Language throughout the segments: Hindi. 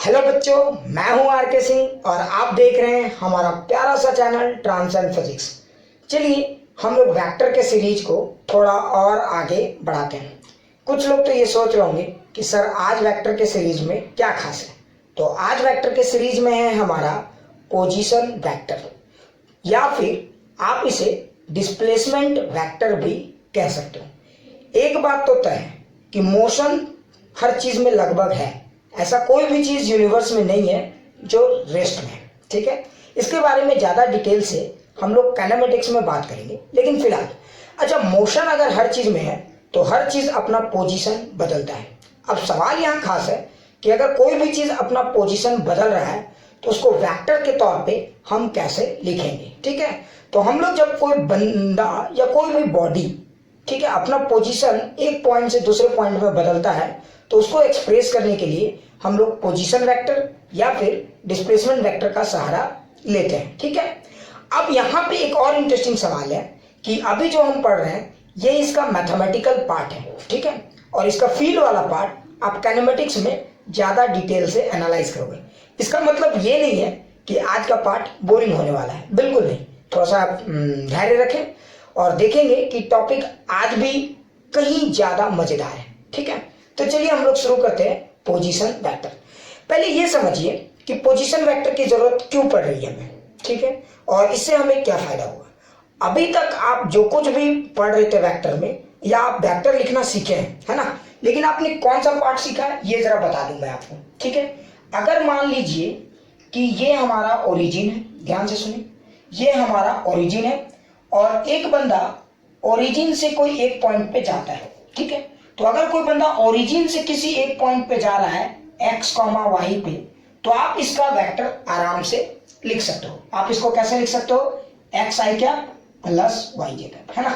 हेलो बच्चों, मैं हूं आर के सिंह और आप देख रहे हैं हमारा प्यारा सा चैनल ट्रांसेंड फिजिक्स। चलिए हम लोग वेक्टर के सीरीज को थोड़ा और आगे बढ़ाते हैं। कुछ लोग तो ये सोच रहे होंगे कि सर आज वेक्टर के सीरीज में क्या खास है। तो आज वेक्टर के सीरीज में है हमारा पोजीशन वेक्टर, या फिर आप इसे डिस्प्लेसमेंट वेक्टर भी कह सकते हो। एक बात तो तय है कि मोशन हर चीज में लगभग है, ऐसा कोई भी चीज यूनिवर्स में नहीं है जो रेस्ट में है। ठीक है, इसके बारे में ज्यादा डिटेल से हम लोग काइनेमेटिक्स में बात करेंगे, लेकिन फिलहाल अच्छा, मोशन अगर हर चीज में है तो हर चीज अपना पोजीशन बदलता है। अब सवाल यहाँ खास है कि अगर कोई भी चीज अपना पोजीशन बदल रहा है तो उसको वेक्टर के तौर पे हम कैसे लिखेंगे। ठीक है, तो हम लोग जब कोई बंदा या कोई भी बॉडी, ठीक है, अपना पोजीशन एक पॉइंट से दूसरे पॉइंट में बदलता है तो उसको एक्सप्रेस करने के लिए हम लोग पोजीशन वेक्टर या फिर डिस्प्लेसमेंट वेक्टर का सहारा लेते हैं। ठीक है, अब यहाँ पे एक और इंटरेस्टिंग सवाल है कि अभी जो हम पढ़ रहे हैं ये इसका मैथमेटिकल पार्ट है। ठीक है, और इसका फील्ड वाला पार्ट आप काइनेमेटिक्स में ज्यादा डिटेल से एनालाइज करोगे। इसका मतलब ये नहीं है कि आज का पार्ट बोरिंग होने वाला है, बिल्कुल नहीं। थोड़ा सा आप धैर्य रखें और देखेंगे कि टॉपिक आज भी कहीं ज्यादा मजेदार है। ठीक है, तो चलिए हम लोग शुरू करते हैं पोजीशन वेक्टर। पहले ये समझिए कि पोजीशन वेक्टर की जरूरत क्यों पड़ रही है हमें। ठीक है, और इससे हमें क्या फायदा हुआ। अभी तक आप जो कुछ भी पढ़ रहे थे वेक्टर में, या आप वेक्टर लिखना सीखे हैं, है ना, लेकिन आपने कौन सा पार्ट सीखा है ये जरा बता दूं मैं आपको। ठीक है, अगर मान लीजिए कि ये हमारा ओरिजिन है, ध्यान से सुनिए, ये हमारा ओरिजिन है और एक बंदा ओरिजिन से कोई एक पॉइंट पे जाता है। ठीक है, तो अगर कोई बंदा ओरिजिन से किसी एक पॉइंट पे जा रहा है x, y पे, तो आप इसका वेक्टर आराम से लिख सकते हो। आप इसको कैसे लिख सकते हो, एक्स आई क्या प्लस वाई जे, है ना।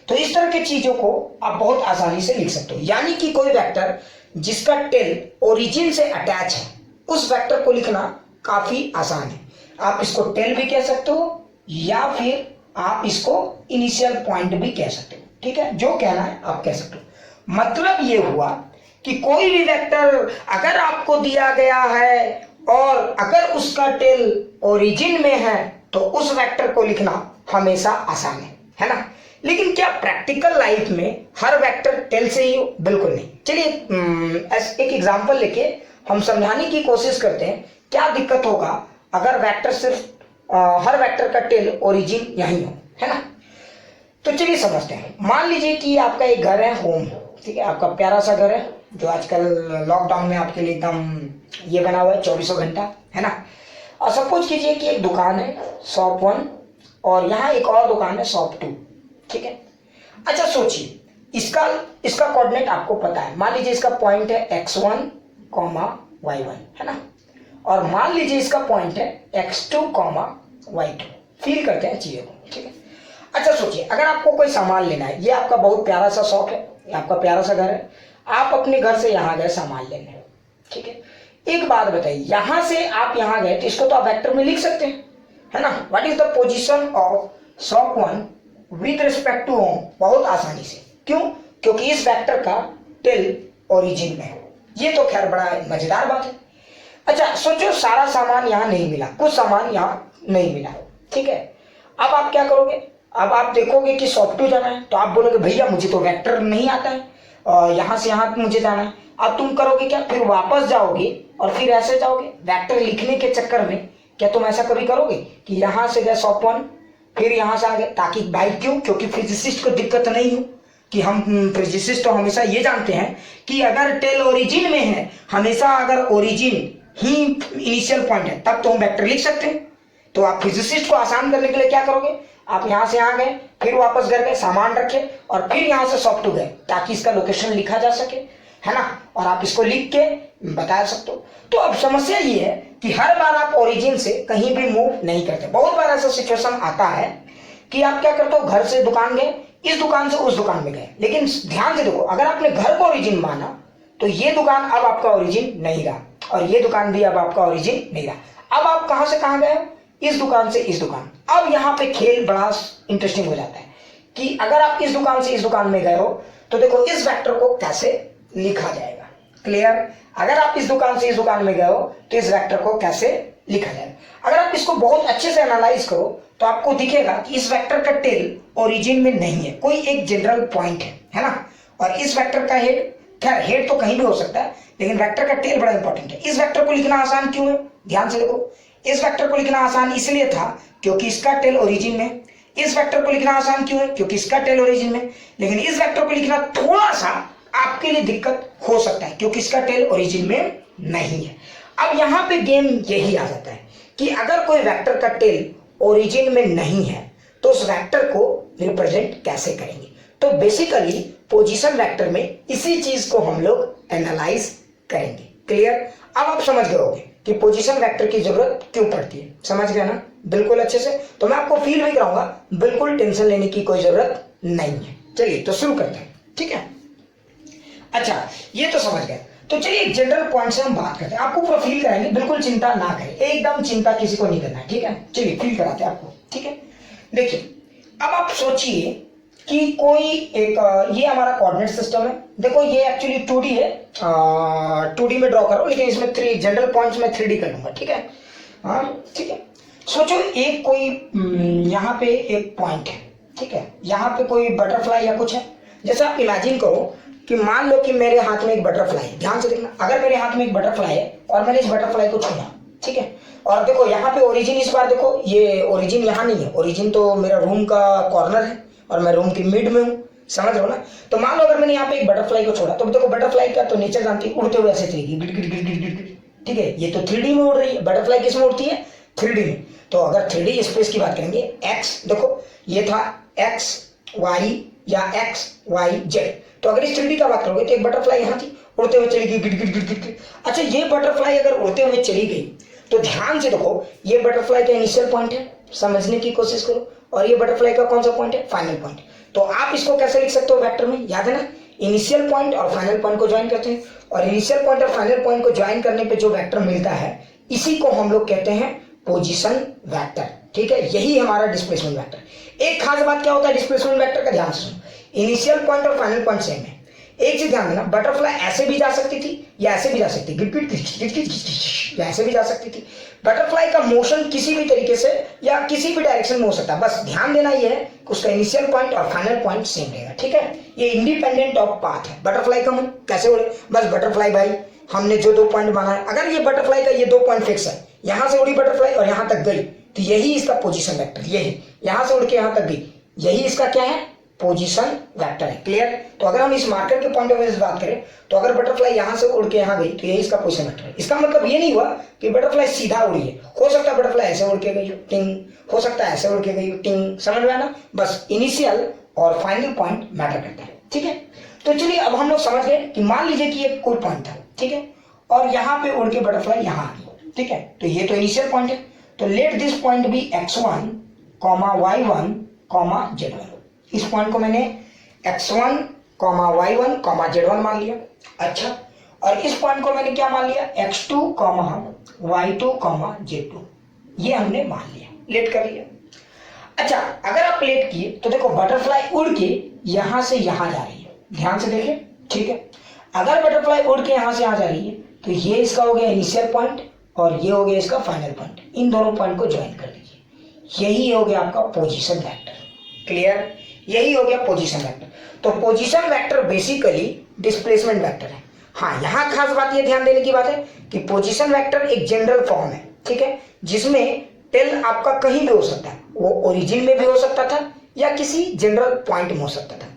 तो इस तरह की चीजों को आप बहुत आसानी से लिख सकते हो। यानी कि कोई वेक्टर जिसका टेल ओरिजिन से अटैच है उस वेक्टर को लिखना काफी आसान है। आप इसको टेल भी कह सकते हो या फिर आप इसको इनिशियल पॉइंट भी कह सकते हो। ठीक है, जो कहना है आप कह सकते हो। मतलब ये हुआ कि कोई भी वेक्टर अगर आपको दिया गया है और अगर उसका टेल ओरिजिन में है तो उस वेक्टर को लिखना हमेशा आसान है ना। लेकिन क्या प्रैक्टिकल लाइफ में हर वेक्टर टेल से ही हो? बिल्कुल नहीं। चलिए एक एग्जांपल लेके हम समझाने की कोशिश करते हैं क्या दिक्कत होगा अगर वेक्टर सिर्फ हर वेक्टर का टेल ओरिजिन यही हो, है ना। तो चलिए समझते हैं। मान लीजिए कि आपका एक घर है, होम, ठीक है, आपका प्यारा सा घर है जो आजकल लॉकडाउन में आपके लिए एकदम ये बना हुआ है 24 घंटा, है ना। और सपोज कीजिए कि एक दुकान है शॉप 1 और यहाँ एक और दुकान है शॉप 2। ठीक है, अच्छा सोचिए, इसका कोऑर्डिनेट आपको पता है। मान लीजिए इसका पॉइंट है x1, y1, है ना, और मान लीजिए इसका पॉइंट है x2, y2। फील करते हैं चीजों को। ठीक है, अच्छा सोचिए अगर आपको कोई सामान लेना है, ये आपका बहुत प्यारा सा शॉप है, ये आपका प्यारा सा घर है, आप अपने घर से यहाँ गए सामान लेने। ठीक है, एक बात बताइए, यहां से आप यहाँ गए तो इसको तो आप वेक्टर में लिख सकते हैं, है ना। What is the position of shop 1 with respect to home? बहुत आसानी से। क्यों? क्योंकि इस वेक्टर का टेल ओरिजिन में है। ये तो खैर बड़ा मजेदार बात है। अच्छा सोचो सारा सामान यहाँ नहीं मिला, कुछ सामान यहाँ नहीं मिला। ठीक है, अब आप क्या करोगे? अब आप देखोगे कि शॉप 2 जाना है तो आप बोलोगे भैया मुझे तो वेक्टर नहीं आता है, यहाँ से यहाँ मुझे जाना है। अब तुम करोगे क्या? फिर वापस जाओगे और फिर ऐसे जाओगे वेक्टर लिखने के चक्कर में। क्या तुम ऐसा कभी करोगे कि यहाँ से गए शॉप 1 फिर यहाँ से आ गए? ताकि भाई क्यों? क्योंकि फिजिसिस्ट को दिक्कत नहीं हो कि हम फिजिसिस्ट तो हमेशा ये जानते हैं कि अगर टेल ओरिजिन में है, हमेशा अगर ओरिजिन ही इनिशियल पॉइंट है तब तो हम वेक्टर लिख सकते हैं। तो आप फिजिसिस्ट को आसान करने के लिए क्या करोगे? आप यहाँ से यहाँ गए फिर वापस घर गए, सामान रखे और फिर यहाँ से शॉप 2 गए ताकि इसका लोकेशन लिखा जा सके, है ना, और आप इसको लिख के बता सकते हो। तो अब समस्या ये है कि हर बार आप ओरिजिन से कहीं भी मूव नहीं करते। बहुत बार ऐसा सिचुएशन आता है कि आप क्या करते हो, घर से दुकान गए, इस दुकान से उस दुकान में गए, लेकिन ध्यान से देखो अगर आपने घर को ओरिजिन माना तो ये दुकान अब आपका ओरिजिन नहीं रहा और ये दुकान भी अब आपका ओरिजिन नहीं रहा। अब आप कहां से कहां गए? इस दुकान से इस दुकान। अब यहाँ पे खेल बड़ा इंटरेस्टिंग हो जाता है कि अगर आप इस दुकान से इस दुकान में गए हो तो देखो इस वेक्टर को कैसे लिखा जाएगा। क्लियर? अगर आप इस दुकान से इस दुकान में गए हो तो इस वेक्टर को कैसे लिखा जाए? अगर आप इसको बहुत अच्छे से एनालाइज करो तो आपको दिखेगा कि इस वेक्टर का टेल ओरिजिन में नहीं है, कोई एक जनरल पॉइंट है ना? और इस वेक्टर का हेड, खैर हेड तो कहीं भी हो सकता है, लेकिन वेक्टर का टेल बड़ा इंपॉर्टेंट है। इस वेक्टर को लिखना आसान क्यों है? ध्यान से देखो, इस वेक्टर को लिखना आसान इसलिए था क्योंकि इसका टेल ओरिजिन में। इस वेक्टर को लिखना आसान क्यों है? क्योंकि इसका टेल ओरिजिन में। लेकिन इस वेक्टर को लिखना थोड़ा सा आपके लिए दिक्कत हो सकता है क्योंकि इसका टेल ओरिजिन में नहीं है। अब यहां पे गेम यही आ जाता है कि अगर कोई वेक्टर का टेल ओरिजिन में नहीं है तो उस वेक्टर को रिप्रेजेंट कैसे करेंगे? तो बेसिकली पोजीशन वेक्टर में इसी चीज को हम लोग एनालाइज करेंगे। क्लियर? अब आप समझ गए होंगे कि पोजीशन वेक्टर की जरूरत क्यों पड़ती है। समझ गए ना बिल्कुल अच्छे से? तो मैं आपको फील भी कराऊंगा, बिल्कुल टेंशन लेने की कोई जरूरत नहीं है। चलिए तो शुरू करते हैं, ठीक है? अच्छा, ये तो समझ गए। तो चलिए एक जनरल पॉइंट से हम बात करते हैं, आपको पूरा फील कराएंगे, बिल्कुल चिंता ना करें, एकदम चिंता किसी को नहीं करना है, ठीक है? चलिए फील कराते हैं आपको, ठीक है? देखिए, अब आप सोचिए कि कोई एक ये हमारा कोऑर्डिनेट सिस्टम है। देखो ये एक्चुअली 2D है, 2D में ड्रॉ करो, लेकिन इसमें 3 जनरल पॉइंट्स में 3D कर लूंगा, ठीक है? हाँ ठीक है। सोचो एक कोई यहाँ पे एक पॉइंट है, ठीक है? यहाँ पे कोई बटरफ्लाई या कुछ है। जैसे आप इमेजिन करो कि मान लो कि मेरे हाथ में एक बटरफ्लाई है, ध्यान से देखना, अगर मेरे हाथ में एक बटरफ्लाई है और मैंने इस बटरफ्लाई को छुआ, ठीक है? और देखो यहाँ पे ओरिजिन, इस बार देखो ये ओरिजिन यहाँ नहीं है, ओरिजिन तो मेरा रूम का कॉर्नर है और मैं रूम की मिड में हूँ, समझ रहे हो ना? तो मान लो अगर मैंने यहाँ पे एक बटरफ्लाई को छोड़ा, तो देखो बटरफ्लाई का तो नेचर जानती है, उड़ते हुए ऐसे चलेगी, गिट गिट गिट गिट गिट, ठीक है? ये तो 3D में उड़ रही है, बटरफ्लाई किस में उड़ती है? 3D में। तो अगर 3D स्पेस की बात करेंगे, एक्स देखो ये था एक्स वाई या एक्स वाई जेड, तो अगर इस 3D का बात करोगे तो एक बटरफ्लाई यहाँ थी, उड़ते हुए चली गई, गिट गिट गिट गिट। अच्छा, ये बटरफ्लाई अगर उड़ते हुए चली गई तो ध्यान से देखो, ये बटरफ्लाई का इनिशियल पॉइंट है, समझने की कोशिश करो, और ये बटरफ्लाई का कौन सा पॉइंट है? Final point. तो आप इसको कैसे लिख सकते हो वेक्टर में? याद है ना, इनिशियल पॉइंट और फाइनल पॉइंट को ज्वाइन करते हैं, और इनिशियल पॉइंट और फाइनल पॉइंट को ज्वाइन करने पे जो वेक्टर मिलता है इसी को हम लोग कहते हैं पोजीशन वेक्टर, ठीक है? यही हमारा डिस्प्लेसमेंट वेक्टर। एक खास बात क्या होता है डिस्प्लेसमेंट वेक्टर का, ध्यान से सुनो, इनिशियल पॉइंट और फाइनल पॉइंट सेम है। एक चीज ध्यान देना, बटरफ्लाई ऐसे भी जा सकती थी या ऐसे भी जा सकती थी, या ऐसे भी जा सकती थी। बटरफ्लाई का मोशन किसी भी तरीके से या किसी भी डायरेक्शन में हो सकता है, बस ध्यान देना ये है कि उसका इनिशियल पॉइंट और फाइनल पॉइंट सेम रहेगा, ठीक है? ये इंडिपेंडेंट ऑफ पाथ है। बटरफ्लाई का मन कैसे उड़े? बस बटरफ्लाई भाई हमने जो 2 पॉइंट माना है, अगर ये बटरफ्लाई का ये 2 पॉइंट फिक्स है, यहां से उड़ी बटरफ्लाई और यहां तक गई, तो यही इसका पोजीशन वेक्टर, यही यहां से उड़ के यहां तक गई, यही इसका क्या है? पोजीशन वेक्टर है। क्लियर? तो अगर हम इस मार्कर के पॉइंट ऑफ व्यू से बात करें तो अगर बटरफ्लाई यहां से उड़ के यहां गई तो यही इसका पोजीशन वेक्टर है। इसका मतलब ये नहीं हुआ कि बटरफ्लाई सीधा उड़ी है, हो सकता है बटरफ्लाई ऐसे उड़ के गई हो टिंग, हो सकता है ऐसे उड़ के गई हो टिंग, समझ में आना? बस इनिशियल और फाइनल पॉइंट मैटर करता है, ठीक है? तो चलिए अब हम लोग समझ गए कि मान लीजिए कि एक कोई पॉइंट था, ठीक है? और यहाँ पे उड़ के बटरफ्लाई यहाँ आ गई, ठीक है? तो ये तो इनिशियल पॉइंट है, तो let this point B x1, y1, z1। इस पॉइंट को मैंने x1, y1, z1 मान लिया। अच्छा, और इस पॉइंट को मैंने क्या मान लिया? x2, y2, z2, ये हमने मान लिया, लेट कर लिया। अच्छा, अगर आप लेट किए तो देखो बटरफ्लाई उड़ के यहां से यहां जा रही है, ध्यान से देखिए, ठीक है? अगर बटरफ्लाई उड़ के यहां से यहां जा रही है तो ये इसका हो गया इनिशियल पॉइंट और ये हो गया इसका फाइनल पॉइंट। इन दोनों पॉइंट को ज्वाइन कर दीजिए, यही हो गया आपका पोजीशन वेक्टर। क्लियर? यही हो गया पोजीशन वेक्टर। तो position vector basically displacement vector है। हाँ, यहाँ खास बात ये ध्यान देने की बात है कि पोजीशन वेक्टर एक जनरल फॉर्म है, ठीक है? जिसमें टेल आपका कहीं भी हो सकता है, वो ओरिजिन में भी हो सकता था या किसी जनरल पॉइंट में हो सकता था।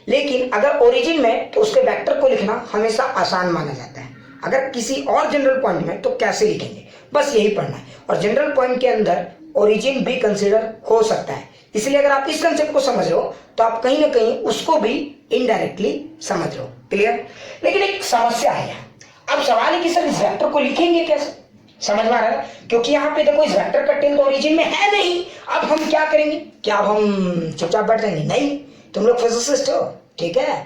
लेकिन अगर ओरिजिन में तो उसके वेक्टर को लिखना हमेशा आसान माना जाता है, अगर किसी और जनरल पॉइंट में तो कैसे लिखेंगे, बस यही पढ़ना है। और जनरल पॉइंट के अंदर ओरिजिन भी कंसीडर हो सकता है, इसलिए अगर आप इस कंसेप्ट को समझ रहे हो तो आप कहीं ना कहीं उसको भी इनडायरेक्टली समझ रहे हो। क्लियर? लेकिन एक समस्या है यहाँ। अब सवाल है कि सर इस वेक्टर को लिखेंगे कैसे? समझ में आ रहा है? क्योंकि यहाँ पे देखो इस वेक्टर का टेल तो ओरिजिन में है नहीं, अब हम क्या करेंगे? क्या अब हम चुपचाप बैठ जाएंगे? नहीं, तुम लोग फिजिसिस्ट हो, ठीक है?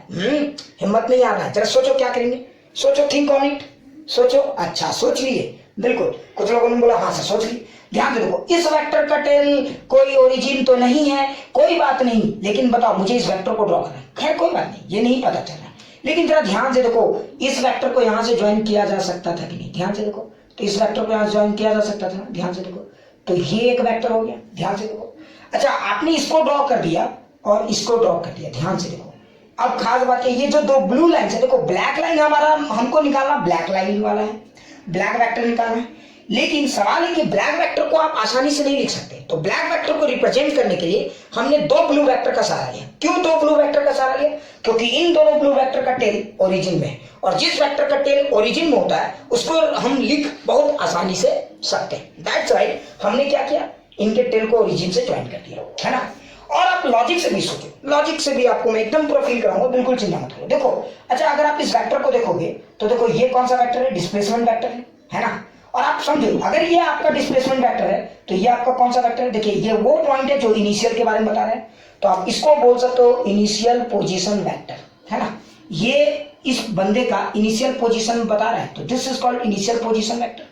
हिम्मत नहीं आ रहा है, जरा सोचो क्या करेंगे, सोचो, थिंक ऑन इट, सोचो। अच्छा, सोच लिए, बिल्कुल। कुछ लोगों ने बोला हाँ सर सोच लिए। ध्यान से देखो, इस वेक्टर का टेल कोई ओरिजिन तो नहीं है, कोई बात नहीं, लेकिन बताओ मुझे इस वेक्टर को ड्रॉ करना है। खैर कोई बात नहीं, ये नहीं पता चल रहा है, लेकिन जरा ध्यान से देखो, इस वेक्टर को यहाँ से ज्वाइन किया जा सकता था कि नहीं, ध्यान से देखो, तो इस वेक्टर को यहाँ ज्वाइन किया जा सकता था, ध्यान से देखो, तो ये एक वेक्टर हो गया, ध्यान से देखो। अच्छा, आपने इसको ड्रॉ कर दिया और इसको ड्रॉ कर दिया, ध्यान से देखो। अब खास बात है, ये जो दो ब्लू लाइन है, देखो ब्लैक लाइन हमारा हमको निकालना ब्लैक लाइन वाला है, ब्लैक वेक्टर निकालना है। लेकिन सवाल है कि ब्लैक वेक्टर को आप आसानी से नहीं लिख सकते, तो ब्लैक वेक्टर को रिप्रेजेंट करने के लिए हमने दो ब्लू वेक्टर का सहारा लिया। क्यों दो ब्लू वेक्टर का सहारा लिया? क्योंकि इन दोनों ब्लू वेक्टर का टेल ओरिजिन में है, और जिस वेक्टर का टेल ओरिजिन में होता है उसको हम लिख बहुत आसानी से सकते हैं। दैट्स व्हाई हमने क्या किया, इनके टेल को ओरिजिन से ज्वाइन कर दिया, है ना। और आप लॉजिक से भी सोचो, लॉजिक से भी आपको मैं एकदम पूरा फील कराऊंगा, बिल्कुल चिंता मत करो। देखो, अच्छा अगर आप इस वेक्टर को देखोगे तो देखो ये कौन सा वेक्टर है, डिस्प्लेसमेंट वेक्टर है ना। और आप समझो, अगर ये आपका डिस्प्लेसमेंट वेक्टर है तो ये आपका कौन सा वेक्टर है, देखिए ये वो पॉइंट है जो इनिशियल के बारे में बता रहे हैं, तो आप इसको बोल सकते हो इनिशियल पोजीशन वेक्टर, है ना। ये इस बंदे का इनिशियल पोजीशन बता रहा है, तो this is called initial position vector,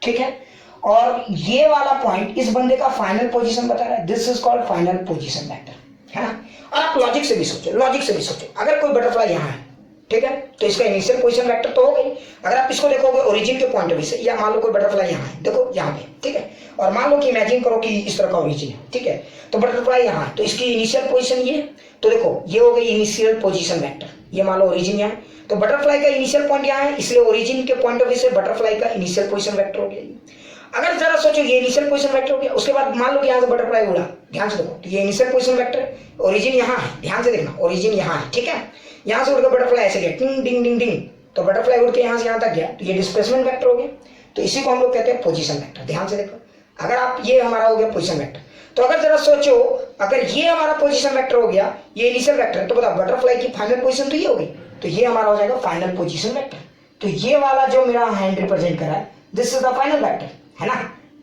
ठीक है। और ये वाला पॉइंट इस बंदे का फाइनल पोजीशन बता रहा है, this is called final position vector, है ना। और आप लॉजिक से भी सोचो, लॉजिक से भी सोचो, अगर कोई बटरफ्लाई यहाँ है, ठीक है, तो इसका इनिशियल पोजीशन वेक्टर तो हो गई। अगर आप इसको देखोगे ओरिजिन के पॉइंट ऑफ व्यू से, या मान लो कोई बटरफ्लाई यहाँ है, देखो यहाँ पे, ठीक है, और मान लो कि इमेजिन करो कि इस तरह का ओरिजिन है, ठीक है, तो बटरफ्लाई यहाँ है, तो इसकी इनिशियल पोजीशन ये है, तो देखो ये हो गई इनिशियल पोजीशन वेक्टर, ये मान लो ओरिजिन यहाँ है, तो बटरफ्लाई का इनिशियल पॉइंट यहाँ है, इसलिए ओरिजिन के पॉइंट ऑफ व्यू से बटरफ्लाई का इनिशियल पोजीशन वेक्टर हो गया। अगर जरा सोचो, ये इनिशियल पोजीशन वेक्टर हो गया, उसके बाद मान लो कि यहाँ से बटरफ्लाई उड़ा, ध्यान से देखो, तो ये इनिशियल पोजीशन वेक्टर, ओरिजिन यहाँ है, ध्यान से देखना, ओरिजिन यहाँ है, ठीक है, यहाँ से उड़कर बटरफ्लाई ऐसे गया, टिंग डिंग डिंग डिंग, तो बटरफ्लाई उड़ के यहाँ से यहाँ तक गया, तो ये डिस्प्लेसमेंट वेक्टर हो गया, तो इसी को हम लोग कहते हैं पोजीशन वेक्टर। ध्यान से देखो, अगर आप, ये हमारा हो गया पोजीशन वेक्टर, तो अगर जरा सोचो, अगर ये हमारा पोजीशन वेक्टर हो गया, ये इनिशियल वेक्टर, तो बताओ बटरफ्लाई की फाइनल पोजीशन तो ये हो गई, तो ये हमारा हो जाएगा फाइनल पोजीशन वेक्टर। तो ये वाला जो मेरा हैंड रिप्रेजेंट कर रहा है, this is the final vector, है ना।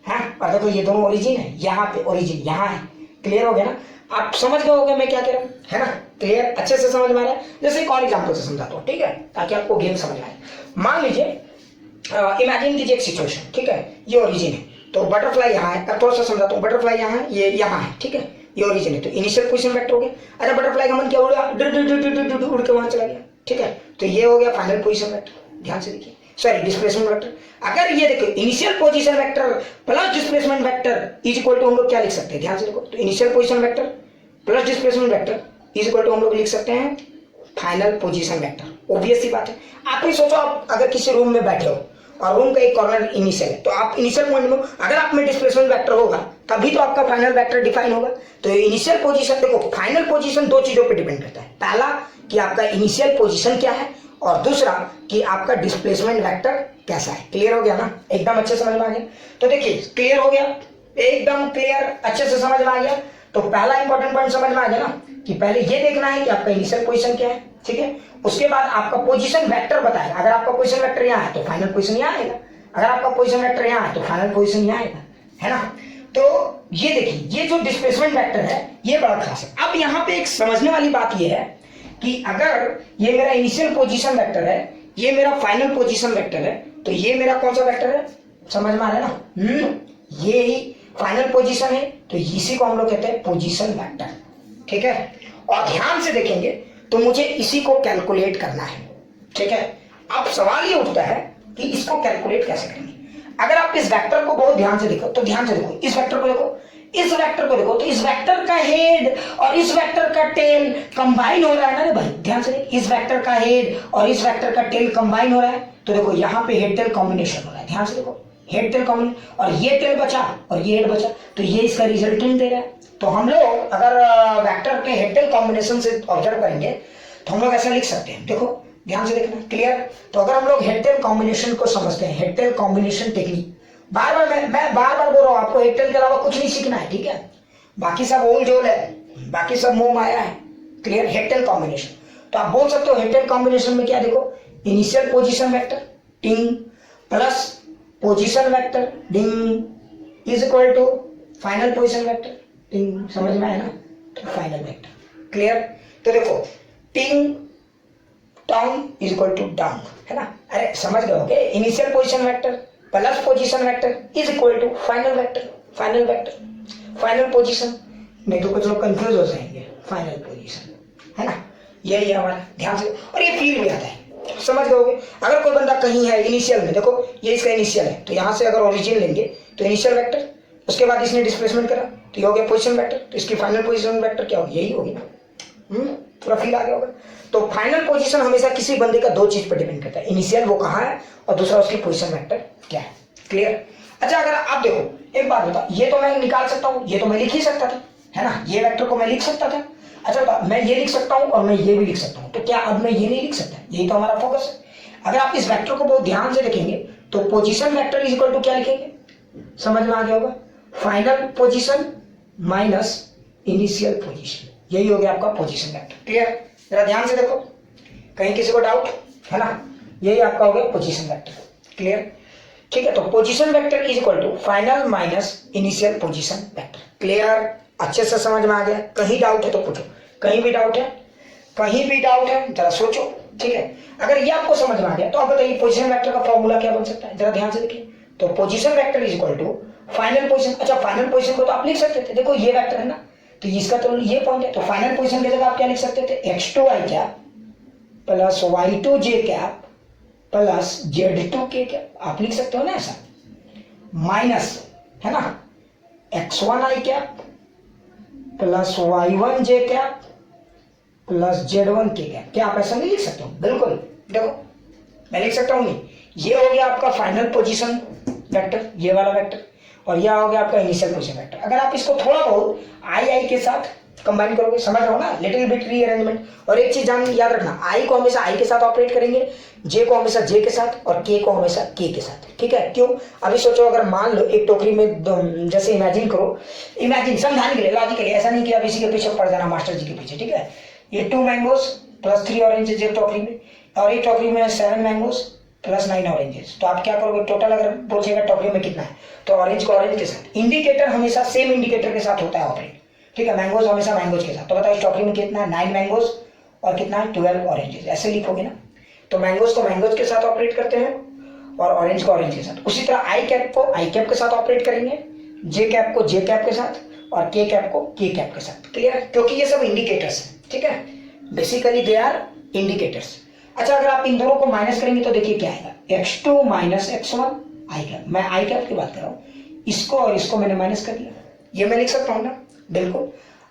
हाँ, और देखो ये दोनों ओरिजिन है, यहाँ पे ओरिजिन यहाँ है, क्लियर हो गया ना। आप समझ गए होंगे मैं क्या कह रहा हूँ, है ना, क्लियर, अच्छे से समझ में आ रहा है। जैसे एक और एग्जाम्पल से समझाता हूँ, ठीक है, ताकि आपको गेम समझ में आए। मान लीजिए, इमेजिन कीजिए एक सिचुएशन, ठीक है, ये ओरिजिन है, तो बटरफ्लाई यहाँ है, अब थोड़ा सा समझाता हूँ, बटरफ्लाई यहाँ है, ये यहाँ है, ठीक है, ये ओरिजिन है, तो इनिशियल पोजीशन वेक्टर हो गया। अच्छा, बटरफ्लाई का मन क्या उड़ा, उड़ के वहां चला गया, ठीक है, तो ये हो गया फाइनल पोजीशन वेक्टर। ध्यान से देखिए, सॉरी डिस्प्लेसमेंट वेक्टर। अगर ये देखो initial position vector plus displacement vector is equal to हम लोग क्या लिख सकते हैं, ध्यान से देखो, तो initial position vector plus displacement vector is equal to हम लोग लिख सकते हैं फाइनल पोजीशन वेक्टर। ऑब्वियस सी बात है। आपने सोचो, आप अगर किसी रूम में बैठे हो और रूम का एक कॉर्नर इनिशियल है, तो आप इनिशियल पॉइंट में अगर आप में डिस्प्लेसमेंट वेक्टर होगा तभी तो आपका फाइनल वेक्टर डिफाइन होगा। तो इनिशियल पोजीशन, देखो फाइनल पोजीशन दो चीजों पे डिपेंड करता है, पहला कि आपका इनिशियल पोजीशन क्या है, और दूसरा कि आपका डिस्प्लेसमेंट वेक्टर कैसा है। क्लियर हो गया ना, एकदम अच्छे समझ में आ गया। तो देखिए क्लियर हो गया, एकदम क्लियर, अच्छे से समझ में आ गया। तो पहला इंपॉर्टेंट पॉइंट समझ में आ गया ना, कि पहले ये देखना है कि आपका इनिशियल पोजीशन क्या है, ठीक है, उसके बाद आपका पोजीशन वेक्टर बताएगा। अगर आपका पोजीशन वेक्टर यहाँ है तो फाइनल पोजीशन यहाँ आएगा, अगर आपका पोजीशन वेक्टर यहाँ है तो फाइनल पोजीशन यहाँ आएगा, है ना। तो ये देखिए, ये जो डिस्प्लेसमेंट वेक्टर है ये बड़ा खास है। अब यहाँ पे एक समझने वाली बात ये है कि अगर ये मेरा इनिशियल पोजीशन वेक्टर है, ये मेरा फाइनल पोजीशन वेक्टर है, तो ये मेरा कौन सा वेक्टर है, समझ में आ रहा है ना, ये ही फाइनल पोजीशन है, तो इसी को हम लोग कहते हैं पोजीशन वेक्टर, ठीक है। और ध्यान से देखेंगे तो मुझे इसी को कैलकुलेट करना है, ठीक है। अब सवाल ये उठता है कि इसको कैलकुलेट कैसे करेंगे। अगर आप इस वेक्टर को बहुत ध्यान से देखो, तो ध्यान से देखो, इस वेक्टर को देखो, इस वेक्टर को देखो, तो इस वेक्टर का हेड और इस वेक्टर का टेल कंबाइन हो रहा है ना भाई, ध्यान से देखिए, इस वेक्टर का हेड और इस वेक्टर का टेल कंबाइन हो रहा है, तो देखो यहाँ पे हेड टेल कॉम्बिनेशन हो रहा है, ध्यान से देखो, हेड टेल कॉम्बिनेशन, और ये टेल बचा और ये हेड बचा, तो ये इसका रिजल्टेंट दे रहा है। तो हम लोग अगर वेक्टर के हेड टेल कॉम्बिनेशन से ऑब्जर्व करेंगे तो हम लोग ऐसा लिख सकते हैं, देखो ध्यान से देखना, क्लियर। तो अगर हम लोग हेड टेल कॉम्बिनेशन को समझते हैं, हेड टेल कॉम्बिनेशन टेक्निक, बार बार मैं बार बार बोल रहा हूँ, आपको हेड टेल के अलावा कुछ नहीं सीखना है, ठीक है, बाकी सब ओल जोल है, बाकी सब मोह माया है, क्लियर। हेड टेल कॉम्बिनेशन, तो आप बोल सकते हो हेड टेल कॉम्बिनेशन में क्या, देखो इनिशियल पोजीशन वेक्टर टिंग प्लस पोजीशन वेक्टर डिंग is equal to final position vector टिंग, समझ में आया ना, तो फाइनल वेक्टर, क्लियर। तो देखो टिंग town is equal to down, है ना, अरे समझ गए होगे, initial position vector plus position vector is equal to final vector, final vector final position, नहीं तो कुछ लोग कंफ्यूज हो जाएंगे, फाइनल पोजीशन, है ना। यही है हमारा, ध्यान से। और ये फील भी आता है, समझ गए। अगर कोई बंदा कहीं है इनिशियल में, देखो ये इसका इनिशियल है, तो यहाँ से अगर ओरिजिन लेंगे तो इनिशियल वेक्टर, उसके बाद इसने डिस्प्लेसमेंट करा तो ये हो गया पोजीशन वेक्टर, तो इसकी फाइनल पोजीशन वेक्टर क्या होगी, यही होगी ना। पूरा फील आ गया होगा। तो फाइनल पोजीशन हमेशा किसी बंदे का दो चीज पर डिपेंड करता है, इनिशियल वो कहाँ है और दूसरा उसकी पोजीशन वेक्टर क्या है। क्लियर। अच्छा अगर आप देखो एक बात बता, ये तो मैं निकाल सकता हूँ, ये तो मैं लिख ही सकता था, है ना, ये वेक्टर को मैं लिख सकता था। अच्छा बता, मैं ये लिख सकता हूँ और मैं ये भी लिख सकता हूँ, तो क्या अब मैं ये नहीं लिख सकता? यही तो हमारा फोकस है। अगर आप इस वेक्टर को बहुत ध्यान से लिखेंगे तो position vector is equal to क्या लिखेंगे, समझ में आ गया होगा, final position minus initial position, यही हो गया आपका पोजीशन वेक्टर। क्लियर। जरा ध्यान से देखो, कहीं किसी को डाउट है ना, यही आपका हो गया पोजीशन वेक्टर। क्लियर। ठीक है, तो position vector is equal to final minus initial position vector. Clear, अच्छे से समझ में आ गया? कहीं डाउट है तो पूछो, कहीं भी डाउट है, कहीं भी डाउट है जरा सोचो। ठीक है, अगर ये आपको समझ में आ गया तो आप बताइए पोजीशन वेक्टर का फॉर्मूला क्या बन सकता है, जरा ध्यान से देखिए। तो position vector is equal to final position. अच्छा फाइनल पोजीशन को तो आप लिख सकते थे, देखो ये वेक्टर है ना, तो इसका तो ये पॉइंट है, तो फाइनल पोजीशन की जगह आप क्या लिख सकते थे, x2i cap plus y2j cap plus z2k cap, आप लिख सकते हो ना ऐसा, माइनस है ना x1i cap plus y1j cap plus z1k cap. क्या आप ऐसा नहीं लिख सकते हो? बिल्कुल, देखो मैं लिख सकता हूँ नहीं, ये हो गया आपका फाइनल पोजीशन वेक्टर, ये वाला वेक्टर, और यह हो गया आपका इनिशियल पोजीशन वेक्टर। अगर आप इसको थोड़ा बहुत आई के साथ कंबाइन करोगे, समझ रहे हो ना, लिटिल बिट रीअरेंजमेंट। और एक चीज जान याद रखना, आई को हमेशा आई के साथ ऑपरेट करेंगे, जे को हमेशा जे के साथ, और के को हमेशा के साथ। ठीक है, क्यों? अभी सोचो, अगर मान लो एक टोकरी में, जैसे इमेजिन करो, इमेजिन समझाने के लिए, लॉजिकली, ऐसा नहीं कि अब इसी के पीछे पड़ जाना मास्टर जी के पीछे। ठीक है, ये 2 मैंगोज प्लस 3 ऑरेंजेस एक टोकरी में, और एक टोकरी में 7 मैंगोज प्लस 9 ऑरेंजेस। तो आप क्या करोगे, टोटल अगर बोलिएगा टोकरी में कितना है, तो ऑरेंज को ऑरेंज के साथ, इंडिकेटर हमेशा सेम इंडिकेटर के साथ होता है ऑपरेट। ठीक है, मैंगोज हमेशा मैंगोज के साथ। तो बताओ इस टोकरी में कितना है, 9 मैंगोज और कितना है 12 ऑरेंजेस, ऐसे लिखोगे ना। तो मैंगोज को मैंगोज के साथ ऑपरेट करते हैं और ऑरेंज को ऑरेंज के साथ। उसी तरह आई कैप को आई कैप के साथ ऑपरेट करेंगे, जे कैप को जे कैप के साथ, और के कैप को के कैप के साथ। क्लियर? क्योंकि ये सब इंडिकेटर्स हैं। ठीक है, बेसिकली दे आर इंडिकेटर्स। अच्छा अगर आप इन दोनों को माइनस करेंगे तो देखिए क्या आएगा, x2 माइनस x1 आई कैप। मैं आई कैप की बात कर रहा हूँ, इसको और इसको मैंने माइनस कर दिया, ये मैं लिख सकता हूँ ना, बिल्कुल।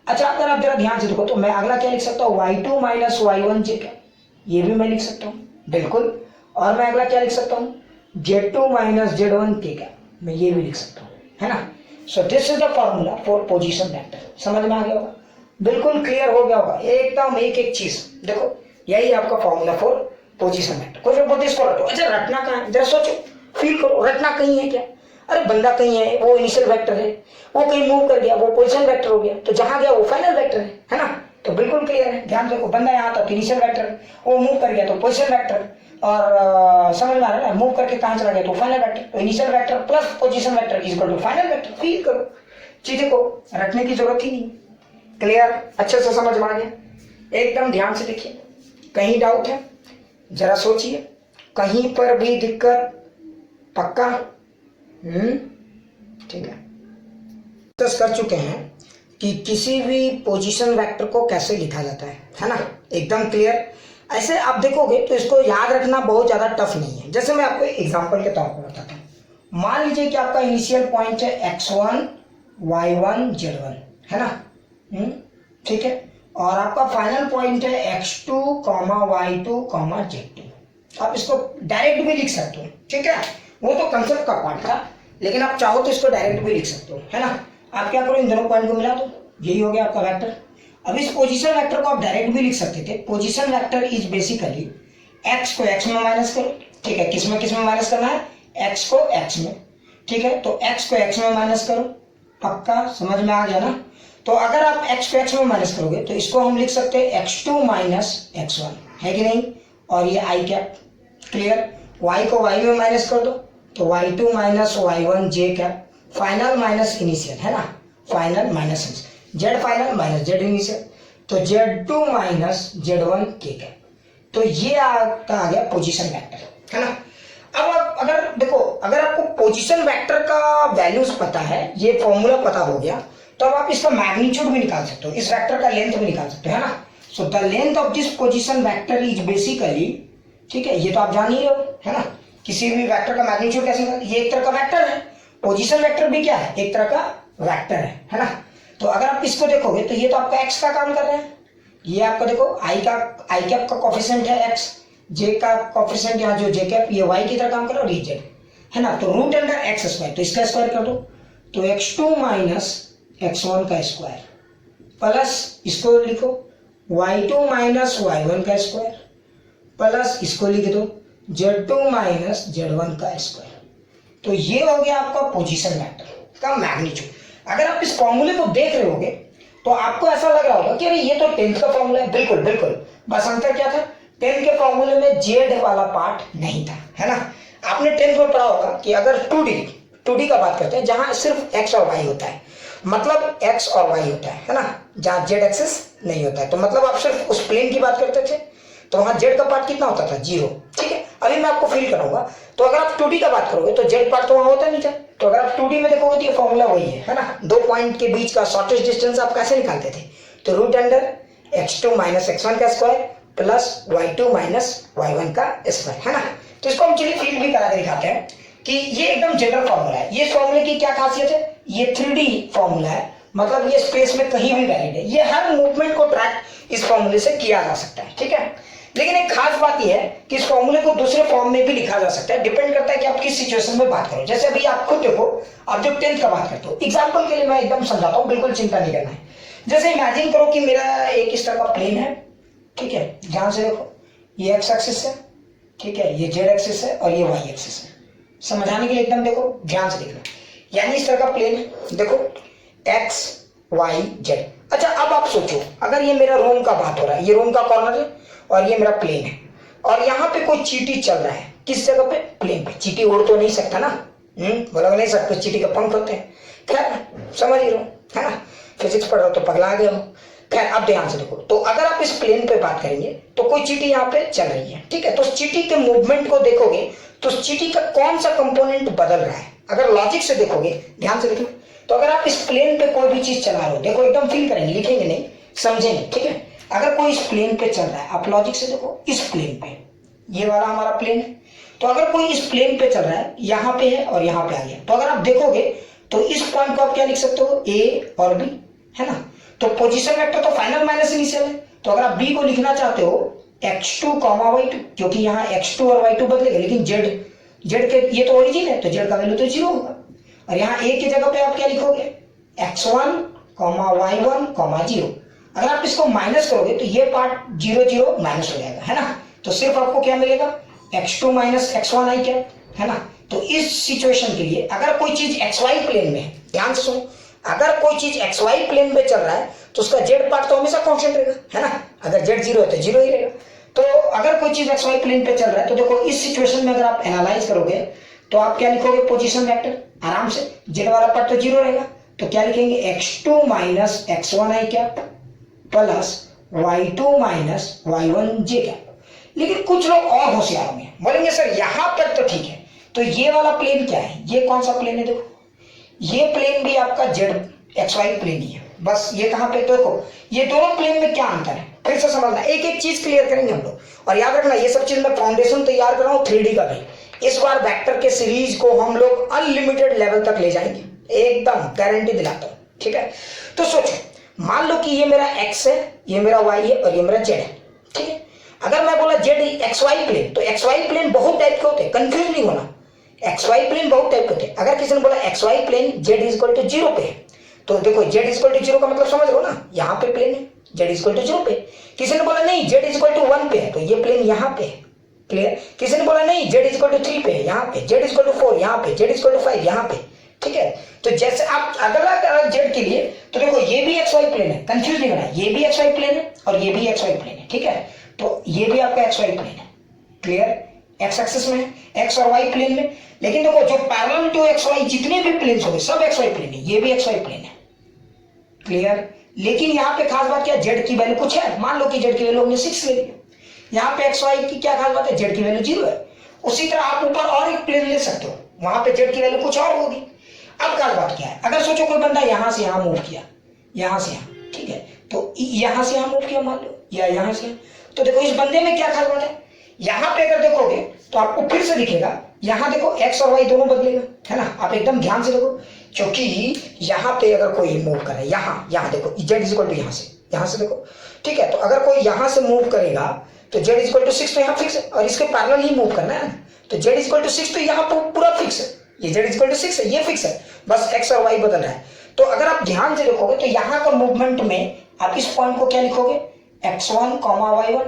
अच्छा अगर आप जरा ध्यान से देखो तो मैं अगला क्या लिख सकता हूँ, y2 माइनस y1j कैप, ये भी मैं लिख सकता हूँ, बिल्कुल। और मैं अगला क्या लिख सकता हूँ, z2 माइनस z1k कैप, मैं ये भी लिख सकता हूँ, है ना। So this is the formula for position vector. समझ में आ गया होगा, बिल्कुल क्लियर हो गया होगा एकदम, एक एक चीज देखो, यही आपका फॉर्मूला फॉर पोजीशन वेक्टर। कोई बोलते इसको रटो, अच्छा रटना कहाँ है, जरा सोचो, फील करो, रटना कहीं है क्या? अरे बंदा कहीं है, वो इनिशियल वेक्टर है, वो कहीं मूव कर गया, वो पोजीशन वेक्टर हो गया, तो जहां गया वो फाइनल वेक्टर है ना। तो बिल्कुल क्लियर है, ध्यान रखो, बंदा यहाँ था इनिशियल वेक्टर, वो मूव कर गया तो पोजीशन वेक्टर, और समझ में आ रहा है, मूव करके कहाँ चला गया तो फाइनल वेक्टर। तो initial vector plus position vector is equal to final vector. Feel करो, चीजें को रटने की जरूरत ही नहीं। क्लियर? अच्छे से समझ में आ गया? एकदम ध्यान से देखिए, कहीं डाउट है जरा सोचिए, कहीं पर भी दिक्कत? पक्का? ठीक है, डिस्कस कर चुके हैं कि किसी भी पोजीशन वेक्टर को कैसे लिखा जाता है ना, एकदम क्लियर। ऐसे आप देखोगे तो इसको याद रखना बहुत ज्यादा टफ नहीं है। जैसे मैं आपको एग्जांपल के तौर पर बताता हूँ, मान लीजिए कि आपका इनिशियल पॉइंट है x1 y1 z1, है ना, ठीक है, और आपका फाइनल पॉइंट है x2 y2 z2। आप इसको डायरेक्ट भी लिख सकते हो, ठीक है, वो तो कंसेप्ट का पार्ट था, लेकिन आप चाहो तो इसको डायरेक्ट भी लिख सकते हो, है ना। आप क्या करो, इन दोनों पॉइंट को मिला दो, यही हो गया आपका वेक्टर। अब इस पोजीशन वेक्टर को आप डायरेक्ट भी लिख सकते थे। Position vector is basically x को x में माइनस करो, ठीक है, किस में माइनस करना है, x को x में, ठीक है, तो x को x में माइनस करो, पक्का समझ में आ गया ना। तो अगर आप x को x में माइनस करोगे तो इसको हम लिख सकते हैं x2 माइनस x1, है कि नहीं, और ये i कैप। क्लियर? y को y में माइनस कर दो तो y2 minus y1 j cap, final minus initial, है ना, final minus z final minus z initial, तो z2 minus z1 k cap. तो ये आपका आ गया पोजीशन वेक्टर, है ना। अब आप अगर देखो, अगर आपको पोजीशन वेक्टर का वैल्यूज पता है, ये फॉर्मूला पता हो गया, तो अब आप इसका मैग्नीट्यूड भी निकाल सकते हो, इस वेक्टर का लेंथ भी निकाल सकते हो, है ना। So the length of this position vector is basically, ठीक है, ये तो आप जान ही रहे हो, है ना, किसी भी वेक्टर का मैग्नीट्यूड कैसे निकालते हैं, ये एक तरह का वेक्टर है, पोजीशन वेक्टर भी क्या है, एक तरह का वेक्टर है ना। तो अगर आप इसको देखोगे तो ये तो आपका एक्स का काम कर रहा है, ये आपका देखो आई कैप का कोफिशिएंट है एक्स, जे का कोफिशिएंट यहाँ जो जे कैप ये वाई की तरह काम कर रहा है और ये जेड, है ना। तो रूट अंडर एक्स स्क्वायर, तो इसका स्क्वायर कर दो, तो x2 माइनस x1 का स्क्वायर प्लस इसको लिखो y2 माइनस y1 का स्क्वायर प्लस इसको लिख दो z2 माइनस z1 का स्क्वायर। तो ये हो गया आपका पोजीशन वेक्टर का मैग्नीट्यूड। अगर आप इस फॉर्मूले को देख रहे होगे तो आपको ऐसा लग रहा होगा कि अरे ये तो 10th का फॉर्मूला है। बिल्कुल बिल्कुल, बस अंतर क्या था, 10th के फॉर्मूले में जेड वाला पार्ट नहीं था, है ना। आपने 10th में पढ़ा होगा कि अगर 2D का बात करते हैं जहां सिर्फ x और y होता है, मतलब x और y होता है ना, जहां z एक्सिस नहीं होता है, तो मतलब आप सिर्फ उस प्लेन की बात करते थे, तो वहां z का पार्ट कितना होता था, 0, ठीक है। अभी मैं आपको फील कराऊंगा, तो अगर आप 2D का बात करोगे तो z पार्ट तो वहां होता नहीं था, तो अगर आप 2D में देखोगे तो ये फॉर्मूला वही है ना। 2 पॉइंट के बीच का शॉर्टेस्ट डिस्टेंस आप कैसे निकालते थे, तो root under x2 minus x1 का square plus y2 minus y1 का स्क्वायर, है ना। तो इसको हम चलिए फील भी करा के दिखाते हैं कि ये एकदम जनरल फॉर्मूला है। ये फॉर्मूले की क्या खासियत है, ये 3D फॉर्मूला है, मतलब ये स्पेस में कहीं भी वैलिड है, ये हर मूवमेंट को ट्रैक इस फॉर्मूले से किया जा सकता है, ठीक है। लेकिन एक खास बात यह है कि इस फॉर्मूले को दूसरे फॉर्म में भी लिखा जा सकता है, डिपेंड करता है कि आप किस सिचुएशन में बात करो। जैसे अभी आप खुद देखो, आप जब 10th का बात करते हो, एग्जाम्पल के लिए मैं एकदम समझाता हूँ, बिल्कुल चिंता नहीं करना है। जैसे इमेजिन करो कि मेरा एक इस तरह का प्लेन है, ठीक है, ध्यान से देखो, ये एक्स एक्सिस है, ठीक है, ये जेड एक्सिस है और ये वाई एक्सिस है। समझाने के लिए एकदम देखो, ध्यान से देखना, यानी इस तरह का प्लेन है, देखो एक्स वाई जेड। अच्छा अब आप सोचो, अगर ये मेरा रूम का बात हो रहा है, ये रूम का कॉर्नर है और ये मेरा प्लेन है, और यहाँ पे कोई चींटी चल रहा है, किस जगह पे, प्लेन पे। चींटी उड़ तो नहीं सकता ना, बोला नहीं सकता, चींटी के पंख होते हैं, खैर समझ ही रहो, है ना, फिजिक्स पढ़ रहे हो तो पगला गए हो। खैर अब ध्यान से देखो, तो अगर आप इस प्लेन पे बात करेंगे तो कोई चींटी यहाँ पे चल रही है, ठीक है, तो उस चींटी के मूवमेंट को देखोगे तो उस चींटी का कौन सा कंपोनेंट बदल रहा है, अगर लॉजिक से देखोगे, ध्यान से देखना, तो अगर आप इस प्लेन पे कोई भी चीज चला रहे हो, देखो एकदम फील करेंगे, लिखेंगे नहीं, समझेंगे, ठीक है। अगर कोई इस प्लेन पे चल रहा है, आप लॉजिक से देखो, इस प्लेन पे, ये वाला हमारा प्लेन है, तो अगर कोई इस प्लेन पे चल रहा है, यहाँ पे है और यहाँ पे आ गया, तो अगर आप देखोगे तो इस पॉइंट को आप क्या लिख सकते हो, ए और बी, है ना। तो पोजीशन वेक्टर तो फाइनल माइनस इनिशियल है, तो अगर आप बी को लिखना चाहते हो x2, y2, क्योंकि यहाँ x2 और y2 बदलेगा, लेकिन z के ये तो ओरिजिन है, तो z का वैल्यू तो 0 होगा, और यहाँ a की जगह पे आप क्या लिखोगे, x1, y1, 0। अगर आप इसको माइनस करोगे तो ये पार्ट 0 0 माइनस हो जाएगा, है ना। तो सिर्फ आपको क्या मिलेगा, x2 माइनस x1 आई क्या, है ना। तो इस सिचुएशन के लिए अगर कोई चीज xy प्लेन में है, ध्यान से सुनो, अगर कोई चीज xy प्लेन में चल रहा है तो उसका z पार्ट तो हमेशा कांस्टेंट रहेगा, है ना। अगर z 0 है तो 0 ही रहेगा। तो अगर कोई चीज xy प्लेन पे चल रहा है तो देखो इस सिचुएशन में अगर आप एनालाइज करोगे तो आप क्या लिखोगे, पोजीशन वेक्टर, आराम से z वाला पार्ट तो 0 रहेगा, तो क्या लिखेंगे, x2 माइनस x1 आई क्या plus y2 minus y1 j क्या। लेकिन कुछ लोग और होशियार होंगे, बोलेंगे सर यहां तक तो ठीक है, तो ये वाला प्लेन क्या है, ये कौन सा प्लेन है, देखो ये प्लेन भी आपका जेड XY प्लेन ही है, बस ये कहां पे, देखो ये दोनों प्लेन में क्या अंतर है, फिर से समझना, एक एक चीज क्लियर करेंगे हम लोग। और याद रखना ये सब चीज मैं फाउंडेशन तैयार कर रहा हूं 3D का भी। इस बार वेक्टर के सीरीज को हम लोग अनलिमिटेड लेवल तक ले जाएंगे, एकदम गारंटी दिलाता हूं, ठीक है। तो सोचो, मान लो कि ये मेरा x है, ये मेरा y है और ये मेरा z है, ठीक है। अगर मैं बोला z XY प्लेन, तो XY प्लेन बहुत टाइप के होते हैं, कंफ्यूज नहीं होना, XY प्लेन बहुत टाइप के होते हैं। अगर किसी ने बोला XY plane z is equal to 0 पे है, तो देखो z इज इक्वल टू 0 का मतलब समझ लो ना, यहाँ पे प्लेन है, z इज इक्वल टू 0 पे। किसी ने बोला नहीं z इज इक्वल टू 1 पे है, तो ये प्लेन यहाँ पे है, क्लियर। किसी ने बोला नहीं z इज इक्वल टू 3 पे है, यहाँ पे, z इज इक्वल टू 4 यहाँ पे, z इज इक्वल टू 5 यहाँ पे, ठीक है। तो जैसे आप अगला z के लिए, तो देखो ये भी XY प्लेन है, कंफ्यूज नहीं होना, ये भी XY प्लेन है और ये भी XY प्लेन है, ठीक है। तो ये भी आपका XY प्लेन है, क्लियर, x एक्सिस में है, x और y प्लेन में। लेकिन देखो जो पैरेलल टू xy जितने भी प्लेन्स होंगे सब xy प्लेन है, ये भी xy प्लेन है, क्लियर। लेकिन यहाँ पे खास बात क्या, z की वैल्यू कुछ है, मान लो कि z की वैल्यू हमने 6 ले ली, यहाँ पे xy की क्या खास बात है, z की वैल्यू 0 है। उसी तरह आप ऊपर और एक प्लेन ले सकते हो, वहां पे z की वैल्यू कुछ और होगी। अब खास बात क्या है, अगर सोचो कोई बंदा यहां से यहां मूव किया, यहां से यहां, ठीक है, तो यहां से यहां मूव किया मान लो, या यहां से, तो देखो इस बंदे में क्या खास बात है, यहां पे अगर देखोगे तो आपको फिर से दिखेगा, यहां देखो एक्स और वाई दोनों बदलेगा, है ना। आप एकदम ध्यान से देखो, क्योंकि यहां पे अगर कोई मूव करे, यहां देखो जेड इज इक्वल टू यहां से देखो, ठीक है। तो अगर कोई यहां से मूव करेगा तो जेड इज इक्वल टू 6, तो यहां फिक्स है, और इसके पैरेलल ही मूव करना है, तो जेड इज इक्वल टू 6, तो यहां पूरा फिक्स है, ये जेड इज इक्वल टू 6 है, ये फिक्स है, बस एक्स और वाई बदल रहा है। तो अगर आप ध्यान से देखोगे तो यहां का मूवमेंट में आप इस पॉइंट को क्या लिखोगे, x1, y1,